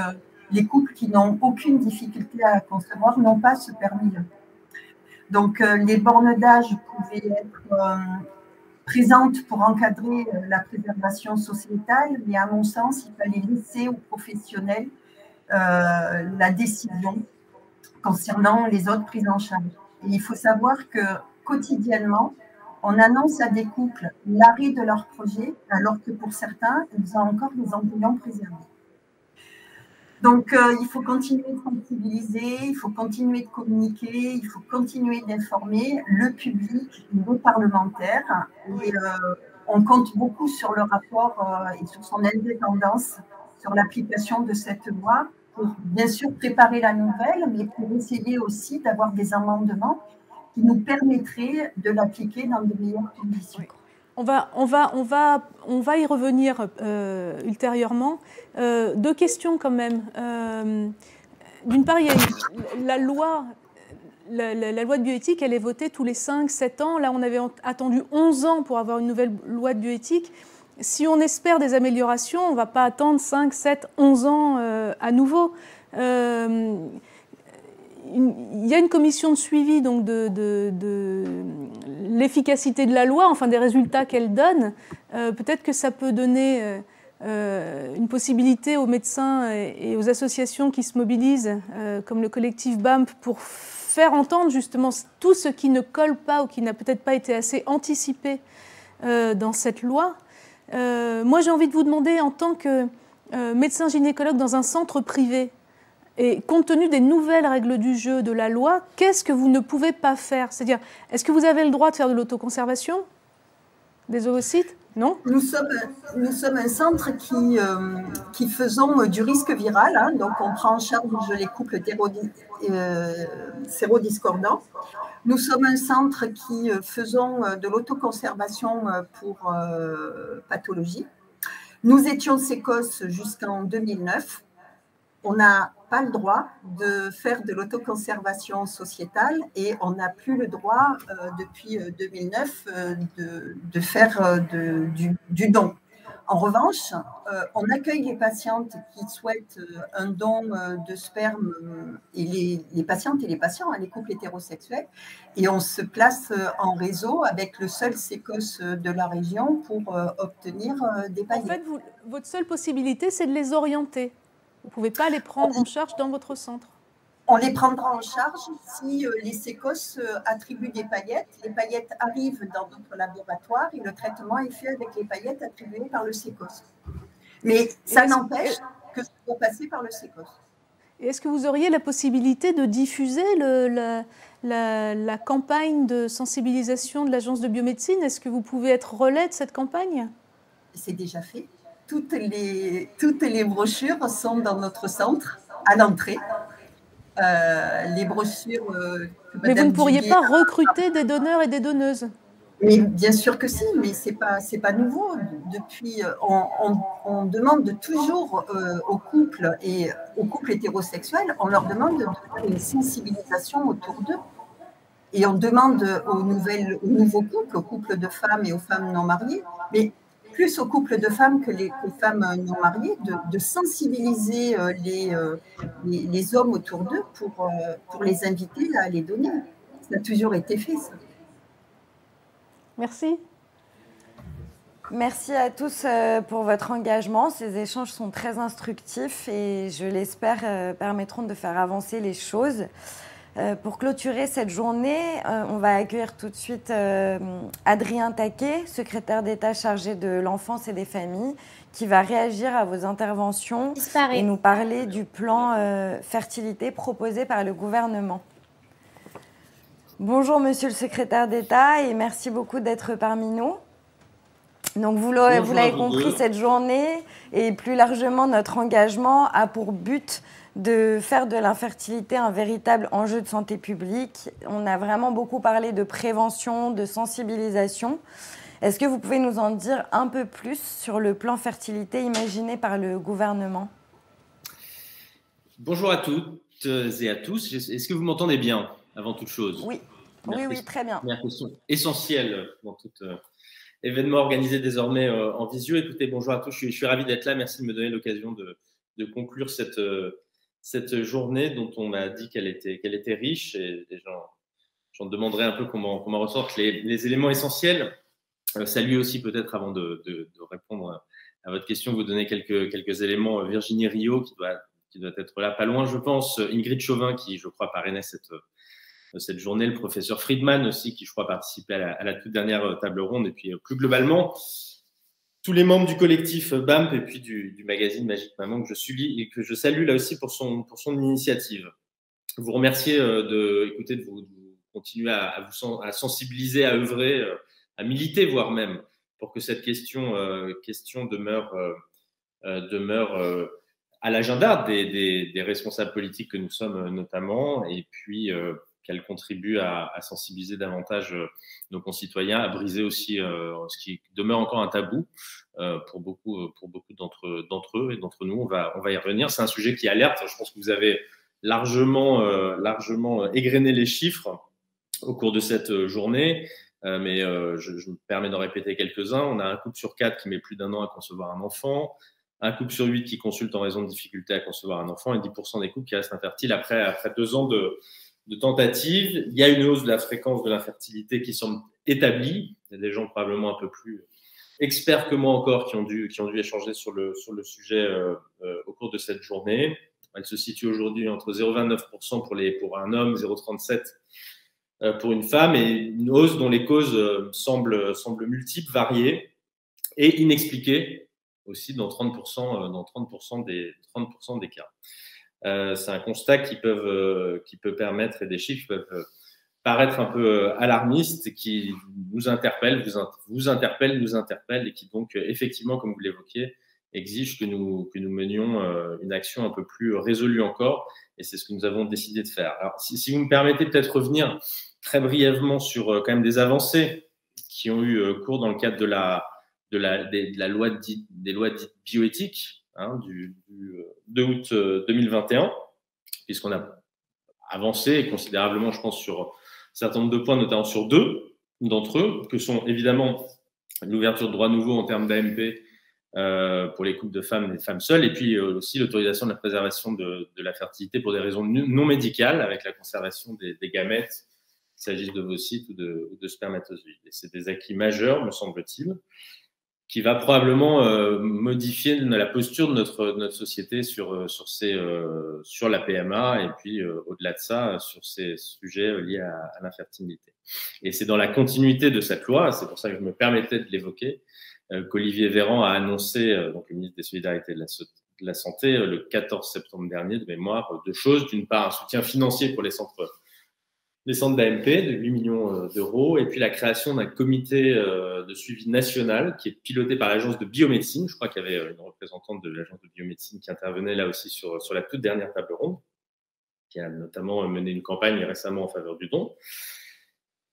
F: les couples qui n'ont aucune difficulté à concevoir n'ont pas ce permis-là. Donc, les bornes d'âge pouvaient être présentes pour encadrer la préservation sociétale, mais à mon sens, il fallait laisser aux professionnels la décision concernant les autres prises en charge. Et il faut savoir que quotidiennement, on annonce à des couples l'arrêt de leur projet, alors que pour certains, ils ont encore des embryons préservés. Donc, il faut continuer de sensibiliser, il faut continuer de communiquer, il faut continuer d'informer le public, les parlementaires. Et on compte beaucoup sur le rapport et sur son indépendance sur l'application de cette loi pour, bien sûr, préparer la nouvelle, mais pour essayer aussi d'avoir des amendements qui nous permettrait de l'appliquer dans de meilleures conditions.
A: On va y revenir ultérieurement. Deux questions quand même. D'une part, il y a la loi de bioéthique, elle est votée tous les 5-7 ans. Là, on avait attendu 11 ans pour avoir une nouvelle loi de bioéthique. Si on espère des améliorations, on ne va pas attendre 5, 7, 11 ans à nouveau. Il y a une commission de suivi donc, de l'efficacité de la loi, enfin des résultats qu'elle donne. Peut-être que ça peut donner une possibilité aux médecins et aux associations qui se mobilisent, comme le collectif BAMP, pour faire entendre justement tout ce qui ne colle pas ou qui n'a peut-être pas été assez anticipé dans cette loi. Moi, j'ai envie de vous demander, en tant que médecin gynécologue dans un centre privé, et compte tenu des nouvelles règles du jeu de la loi, qu'est-ce que vous ne pouvez pas faire? C'est-à-dire, est-ce que vous avez le droit de faire de l'autoconservation des ovocytes? Non?
F: Nous sommes un centre qui faisons du risque viral, hein, donc on prend en charge les couples sérodiscordants. Nous sommes un centre qui faisons de l'autoconservation pour pathologie. Nous étions sécos jusqu'en 2009. On n'a pas le droit de faire de l'autoconservation sociétale et on n'a plus le droit depuis 2009 de faire du don. En revanche, on accueille les patientes qui souhaitent un don de sperme et les patientes et les patients, les couples hétérosexuels, et on se place en réseau avec le seul sécos de la région pour obtenir des paillettes.
A: En fait, votre seule possibilité, c'est de les orienter. Vous ne pouvez pas les prendre en charge dans votre centre.
F: On les prendra en charge si les sécos attribuent des paillettes. Les paillettes arrivent dans notre laboratoire et le traitement est fait avec les paillettes attribuées par le sécos. Mais ça n'empêche que ça doit passer par le sécos.
A: Et est-ce que vous auriez la possibilité de diffuser la campagne de sensibilisation de l'Agence de biomédecine? Est-ce que vous pouvez être relais de cette campagne?
F: C'est déjà fait. Toutes les brochures sont dans notre centre, à l'entrée. Les brochures...
A: mais vous ne pourriez pas recruter des donneurs et des donneuses?
F: Mais bien sûr que si, mais c'est pas nouveau. Depuis, on demande toujours aux couples et aux couples hétérosexuels, on leur demande de faire une sensibilisation autour d'eux. Et on demande aux nouveaux couples, aux couples de femmes et aux femmes non mariées, mais plus aux couples de femmes que les femmes non mariées, de sensibiliser les hommes autour d'eux pour les inviter à les donner. Ça a toujours été fait, ça.
A: Merci.
D: Merci à tous pour votre engagement. Ces échanges sont très instructifs et je l'espère permettront de faire avancer les choses. Pour clôturer cette journée, on va accueillir tout de suite Adrien Taquet, secrétaire d'État chargé de l'enfance et des familles, qui va réagir à vos interventions et nous parler du plan fertilité proposé par le gouvernement. Bonjour Monsieur le secrétaire d'État et merci beaucoup d'être parmi nous. Donc vous l'avez compris, cette journée et plus largement notre engagement a pour but de faire de l'infertilité un véritable enjeu de santé publique. On a vraiment beaucoup parlé de prévention, de sensibilisation. Est-ce que vous pouvez nous en dire un peu plus sur le plan fertilité imaginé par le gouvernement?
G: Bonjour à toutes et à tous. Est-ce que vous m'entendez bien, avant toute chose?
D: Oui, oui, très bien.
G: Première question essentielle dans tout événement organisé désormais en visio. Écoutez, bonjour à tous, je suis ravi d'être là. Merci de me donner l'occasion de conclure cette journée dont on m'a dit qu'elle était riche et j'en demanderai un peu comment ressortent les éléments essentiels. Saluer aussi peut-être avant de répondre à votre question, vous donner quelques éléments. Virginie Rio qui doit être là pas loin, je pense. Ingrid Chauvin qui, je crois, parrainait cette journée. Le professeur Friedman aussi qui, je crois, participait à la toute dernière table ronde. Et puis plus globalement, tous les membres du collectif BAMP et puis du magazine Magique Maman que je suis et que je salue là aussi pour son initiative. Vous remercier de vous continuer à sensibiliser, à œuvrer, à militer, voire même, pour que cette question demeure à l'agenda des responsables politiques que nous sommes notamment, et puis qu'elle contribue à sensibiliser davantage nos concitoyens, à briser aussi ce qui demeure encore un tabou pour beaucoup d'entre eux et d'entre nous. On va y revenir. C'est un sujet qui alerte. Je pense que vous avez largement égrené les chiffres au cours de cette journée, mais je me permets d'en répéter quelques-uns. On a un couple sur 4 qui met plus d'1 an à concevoir un enfant, un couple sur 8 qui consulte en raison de difficultés à concevoir un enfant et 10% des couples qui restent infertiles après 2 ans de tentatives. Il y a une hausse de la fréquence de l'infertilité qui semble établie. Il y a des gens probablement un peu plus experts que moi encore qui ont dû échanger sur le sujet au cours de cette journée. Elle se situe aujourd'hui entre 0,29% pour un homme, 0,37% pour une femme, et une hausse dont les causes semblent multiples, variées et inexpliquées aussi dans 30% des cas. C'est un constat qui peut permettre, et des chiffres peuvent paraître un peu alarmistes, qui nous interpellent, vous interpellent, nous interpellent, et qui donc effectivement, comme vous l'évoquiez, exigent que nous menions une action un peu plus résolue encore, et c'est ce que nous avons décidé de faire. Alors, si vous me permettez peut-être revenir très brièvement sur quand même des avancées qui ont eu cours dans le cadre des lois dites bioéthiques, du 2 août 2021, puisqu'on a avancé considérablement, je pense, sur un certain nombre de points, notamment sur 2 d'entre eux, que sont évidemment l'ouverture de droits nouveaux en termes d'AMP pour les couples de femmes et des femmes seules, et puis aussi l'autorisation de la préservation de la fertilité pour des raisons non médicales, avec la conservation des gamètes, qu'il s'agisse d'ovocytes ou de spermatozoïdes. Et c'est des acquis majeurs, me semble-t-il, qui va probablement modifier la posture de notre société sur la PMA, et puis au-delà de ça, sur ces sujets liés à l'infertilité. Et c'est dans la continuité de cette loi, c'est pour ça que je me permettais de l'évoquer, qu'Olivier Véran a annoncé, donc le ministre des Solidarités et de la Santé, le 14 septembre dernier, de mémoire, 2 choses. D'une part, un soutien financier pour les centres d'AMP de 8 millions d'euros, et puis la création d'un comité de suivi national qui est piloté par l'agence de biomédecine. Je crois qu'il y avait une représentante de l'agence de biomédecine qui intervenait là aussi sur la toute dernière table ronde, qui a notamment mené une campagne récemment en faveur du don.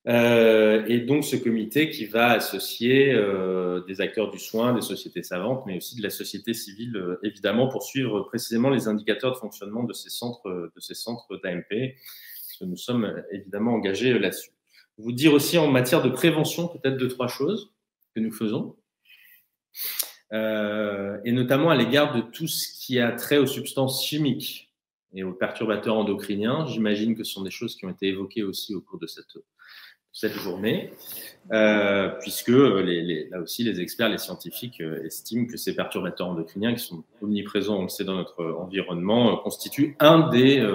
G: Et donc ce comité qui va associer des acteurs du soin, des sociétés savantes, mais aussi de la société civile, évidemment, pour suivre précisément les indicateurs de fonctionnement de ces centres d'AMP. Nous sommes évidemment engagés là-dessus. Vous dire aussi en matière de prévention peut-être 2-3 choses que nous faisons, et notamment à l'égard de tout ce qui a trait aux substances chimiques et aux perturbateurs endocriniens. J'imagine que ce sont des choses qui ont été évoquées aussi au cours de cette journée, puisque là aussi les experts, les scientifiques estiment que ces perturbateurs endocriniens qui sont omniprésents, on le sait, dans notre environnement, constituent un des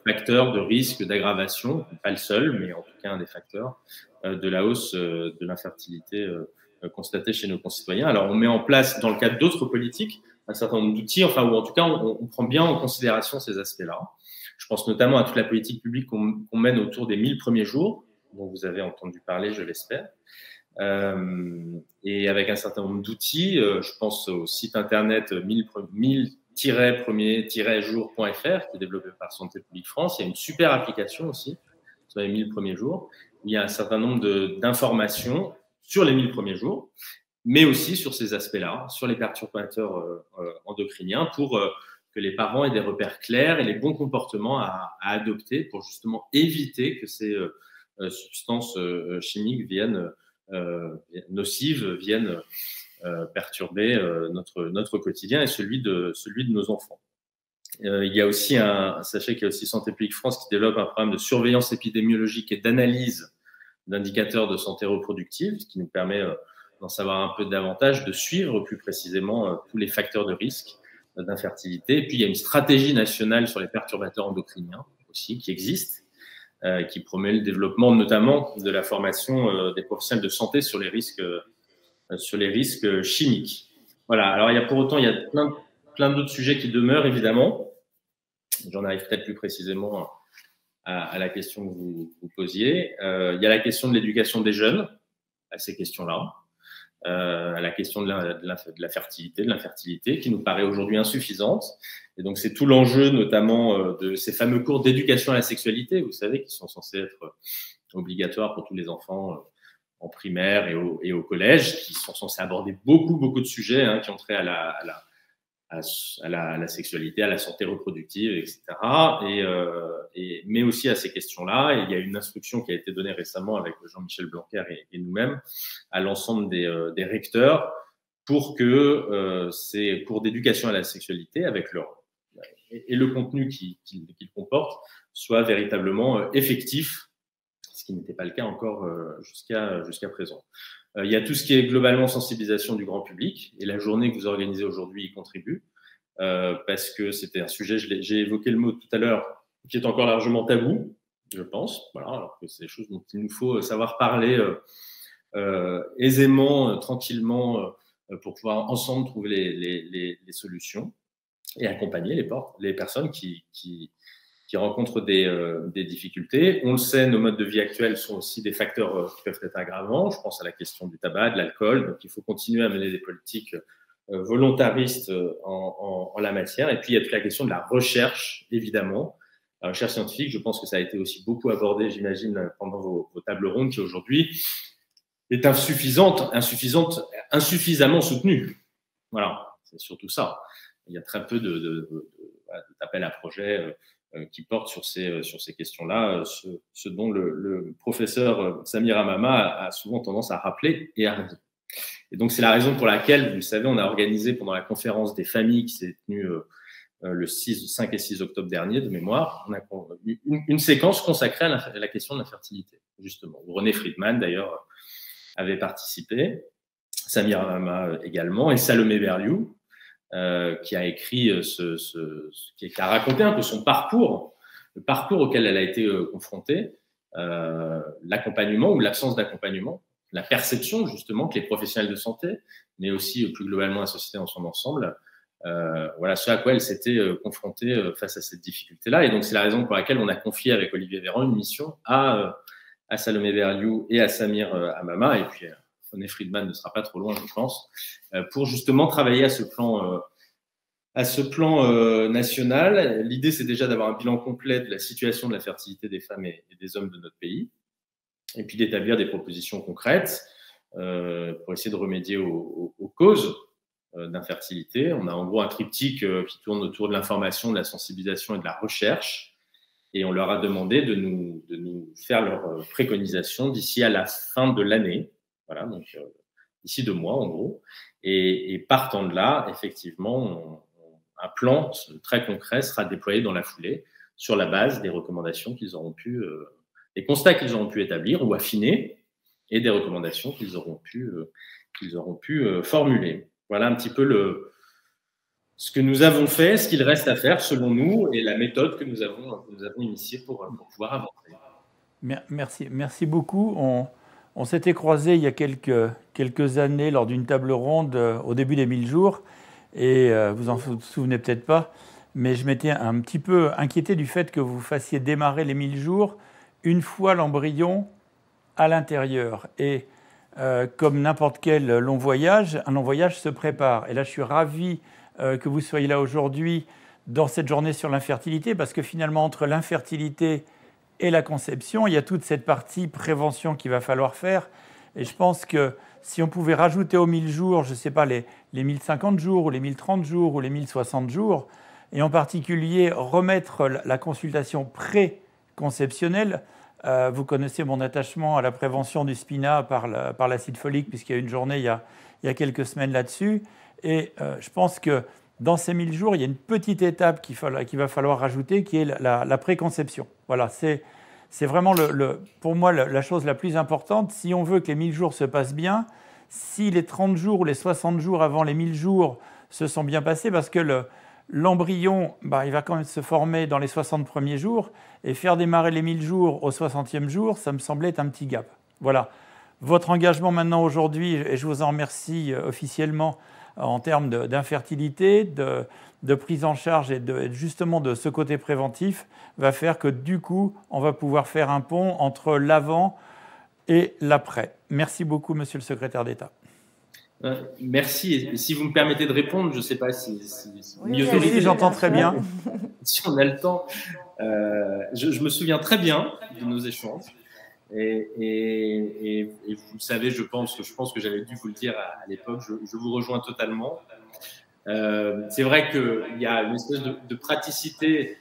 G: facteurs de risque d'aggravation, pas le seul, mais en tout cas un des facteurs de la hausse de l'infertilité constatée chez nos concitoyens. Alors on met en place, dans le cadre d'autres politiques, un certain nombre d'outils, enfin, ou en tout cas on prend bien en considération ces aspects-là. Je pense notamment à toute la politique publique qu'on mène autour des 1000 premiers jours, dont vous avez entendu parler, je l'espère. Et avec un certain nombre d'outils, je pense au site internet 1000-premiers-jours.fr qui est développé par Santé publique France. Il y a une super application aussi sur les 1000 premiers jours, où il y a un certain nombre d'informations sur les 1000 premiers jours, mais aussi sur ces aspects-là, sur les perturbateurs endocriniens, pour que les parents aient des repères clairs et les bons comportements à adopter pour justement éviter que ces substances chimiques nocives viennent perturber notre quotidien et celui de nos enfants. Il y a aussi sachez qu'il y a aussi Santé publique France qui développe un programme de surveillance épidémiologique et d'analyse d'indicateurs de santé reproductive, ce qui nous permet d'en savoir un peu davantage, de suivre plus précisément tous les facteurs de risque d'infertilité. Et puis, il y a une stratégie nationale sur les perturbateurs endocriniens aussi qui existe, qui promet le développement notamment de la formation des professionnels de santé sur les risques chimiques. Voilà. Alors, pour autant, il y a plein d'autres sujets qui demeurent, évidemment. J'en arrive peut-être plus précisément à la question que vous posiez. Il y a la question de l'éducation des jeunes à ces questions-là. À la question de la fertilité, de l'infertilité, qui nous paraît aujourd'hui insuffisante. Et donc, c'est tout l'enjeu, notamment, de ces fameux cours d'éducation à la sexualité, vous savez, qui sont censés être obligatoires pour tous les enfants en primaire et au collège, qui sont censés aborder beaucoup de sujets qui ont trait à la sexualité, à la santé reproductive, etc. Mais aussi à ces questions-là. Et il y a une instruction qui a été donnée récemment avec Jean-Michel Blanquer et nous-mêmes à l'ensemble des recteurs pour que ces cours d'éducation à la sexualité, avec le contenu qu'ils comportent, soient véritablement effectifs, ce qui n'était pas le cas encore jusqu'à présent. Il y a tout ce qui est globalement sensibilisation du grand public, et la journée que vous organisez aujourd'hui y contribue, parce que c'était un sujet, j'ai évoqué le mot tout à l'heure, qui est encore largement tabou, je pense, voilà, alors que c'est des choses dont il nous faut savoir parler aisément, tranquillement, pour pouvoir ensemble trouver les solutions et accompagner les personnes qui rencontrent des difficultés. On le sait, nos modes de vie actuels sont aussi des facteurs qui peuvent être aggravants. Je pense à la question du tabac, de l'alcool. Donc, il faut continuer à mener des politiques volontaristes en la matière. Et puis, il y a toute la question de la recherche, évidemment. La recherche scientifique, je pense que ça a été aussi beaucoup abordé, j'imagine, pendant vos tables rondes, qui aujourd'hui est insuffisamment soutenue. Voilà, c'est surtout ça. Il y a très peu d'appels à projets qui portent sur ces questions-là, ce dont le professeur Samir Hamama a souvent tendance à rappeler et à redire. Et donc, c'est la raison pour laquelle, vous le savez, on a organisé pendant la conférence des familles qui s'est tenue le 5 et 6 octobre dernier, de mémoire, on a une séquence consacrée à la question de l'infertilité, justement. René Friedman, d'ailleurs, avait participé, Samir Hamama également, et Salomé Berliou, qui a écrit, qui a raconté un peu son parcours, le parcours auquel elle a été confrontée, l'accompagnement ou l'absence d'accompagnement, la perception justement que les professionnels de santé, mais aussi plus globalement la société dans son ensemble, voilà ce à quoi elle s'était confrontée face à cette difficulté-là. Et donc c'est la raison pour laquelle on a confié avec Olivier Véran une mission à Salomé Berliou et à Samir Hamama, et puis René Friedman ne sera pas trop loin, je pense, pour justement travailler à ce plan national. L'idée, c'est déjà d'avoir un bilan complet de la situation de la fertilité des femmes et des hommes de notre pays, et puis d'établir des propositions concrètes pour essayer de remédier aux causes d'infertilité. On a en gros un triptyque qui tourne autour de l'information, de la sensibilisation et de la recherche, et on leur a demandé de nous faire leurs préconisations d'ici à la fin de l'année. Voilà, donc d'ici 2 mois en gros. Et partant de là, effectivement, un plan très concret sera déployé dans la foulée sur la base des recommandations qu'ils auront pu des constats qu'ils auront pu établir ou affiner et des recommandations qu'ils auront pu formuler. Voilà un petit peu ce que nous avons fait, ce qu'il reste à faire selon nous et la méthode que nous avons initiée pour pouvoir avancer.
H: Merci beaucoup. On s'était croisés il y a quelques années lors d'une table ronde au début des 1000 jours et vous en souvenez peut-être pas, mais je m'étais un petit peu inquiété du fait que vous fassiez démarrer les 1000 jours une fois l'embryon à l'intérieur. Et comme n'importe quel long voyage, un long voyage se prépare. Et là, je suis ravi que vous soyez là aujourd'hui dans cette journée sur l'infertilité, parce que finalement, entre l'infertilité et la conception, il y a toute cette partie prévention qu'il va falloir faire. Et je pense que si on pouvait rajouter aux 1000 jours, je ne sais pas, les 1050 jours ou les 1030 jours ou les 1060 jours, et en particulier remettre la consultation pré-conceptionnelle. Vous connaissez mon attachement à la prévention du SPINA par l'acide folique, puisqu'il y a une journée il y a quelques semaines là-dessus. Et je pense que dans ces 1000 jours, il y a une petite étape qu'il va falloir rajouter, qui est la préconception. Voilà, c'est vraiment pour moi la chose la plus importante. Si on veut que les 1000 jours se passent bien, si les 30 jours ou les 60 jours avant les 1000 jours se sont bien passés, parce que l'embryon, il va quand même se former dans les 60 premiers jours, et faire démarrer les 1000 jours au 60e jour, ça me semblait être un petit gap. Voilà. Votre engagement maintenant aujourd'hui, et je vous en remercie officiellement, en termes d'infertilité, de prise en charge et justement de ce côté préventif, va faire que du coup, on va pouvoir faire un pont entre l'avant et l'après. Merci beaucoup, Monsieur le Secrétaire d'État.
G: Merci. Et si vous me permettez de répondre, je ne sais pas si
H: oui, j'entends très bien.
G: Si on a le temps, je me souviens très bien de nos échanges. Et vous le savez, je pense que j'avais dû vous le dire à l'époque, je vous rejoins totalement. C'est vrai qu'il y a une espèce de praticité.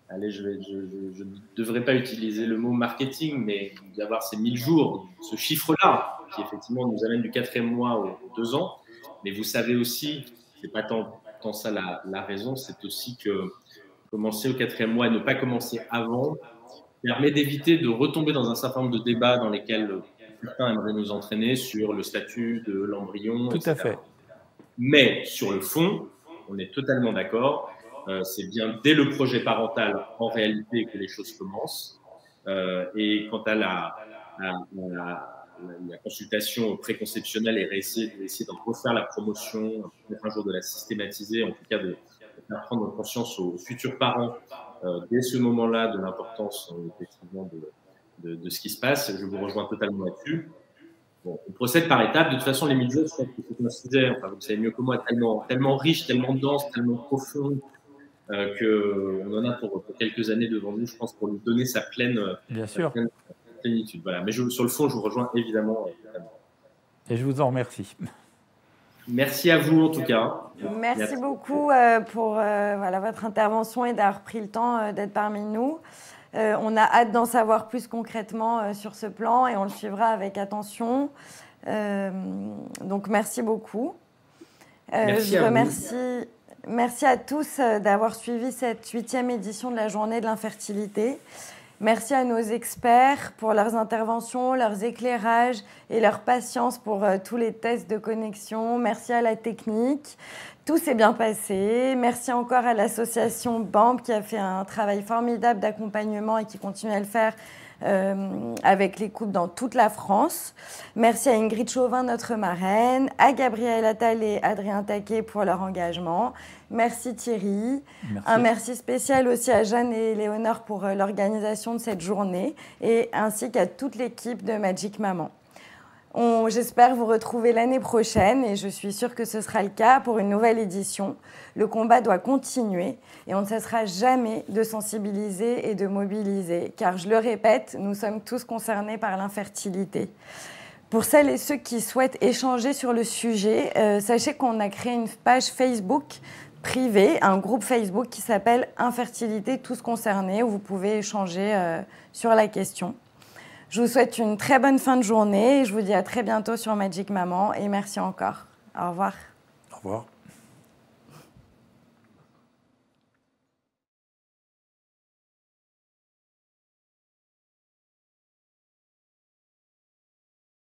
G: Allez, je ne devrais pas utiliser le mot marketing, mais d'avoir ces 1000 jours, ce chiffre-là, qui effectivement nous amène du 4e mois aux 2 ans. Mais vous savez aussi, c'est pas tant ça la raison, c'est aussi que commencer au 4e mois et ne pas commencer avant permet d'éviter de retomber dans un certain nombre de débats dans lesquels certains aimeraient nous entraîner sur le statut de l'embryon.
H: Tout à fait.
G: Mais sur le fond, on est totalement d'accord. C'est bien dès le projet parental, en réalité, que les choses commencent. Et quant à la consultation préconceptionnelle et essayer d'en refaire la promotion, un jour de la systématiser, en tout cas de faire prendre conscience aux futurs parents dès ce moment-là de l'importance effectivement de ce qui se passe. Je vous rejoins totalement là-dessus. Bon, on procède par étapes. De toute façon, les 1000 jours, je pense que c'est un sujet, enfin, vous le savez mieux que moi, tellement riche, tellement dense, tellement profond, qu'on en a pour quelques années devant nous, je pense, pour lui donner sa pleine plénitude. Voilà. Mais sur le fond, je vous rejoins évidemment.
H: Et je vous en remercie.
G: Merci à vous, en tout cas.
D: Merci beaucoup pour votre intervention et d'avoir pris le temps d'être parmi nous. On a hâte d'en savoir plus concrètement sur ce plan et on le suivra avec attention. Donc, merci beaucoup. Merci à tous d'avoir suivi cette 8e édition de la Journée de l'infertilité. Merci à nos experts pour leurs interventions, leurs éclairages et leur patience pour tous les tests de connexion. Merci à la technique. Tout s'est bien passé. Merci encore à l'association BAMP qui a fait un travail formidable d'accompagnement et qui continue à le faire avec les couples dans toute la France. Merci à Ingrid Chauvin, notre marraine, à Gabriel Attal et Adrien Taquet pour leur engagement. Merci Thierry. Merci. Un merci spécial aussi à Jeanne et Léonore pour l'organisation de cette journée et ainsi qu'à toute l'équipe de Magic Maman. J'espère vous retrouver l'année prochaine et je suis sûre que ce sera le cas pour une nouvelle édition. Le combat doit continuer et on ne cessera jamais de sensibiliser et de mobiliser car, je le répète, nous sommes tous concernés par l'infertilité. Pour celles et ceux qui souhaitent échanger sur le sujet, sachez qu'on a créé une page Facebook privée, un groupe Facebook qui s'appelle Infertilité tous concernés où vous pouvez échanger sur la question. Je vous souhaite une très bonne fin de journée et je vous dis à très bientôt sur Magic Maman et merci encore. Au revoir.
H: Au revoir.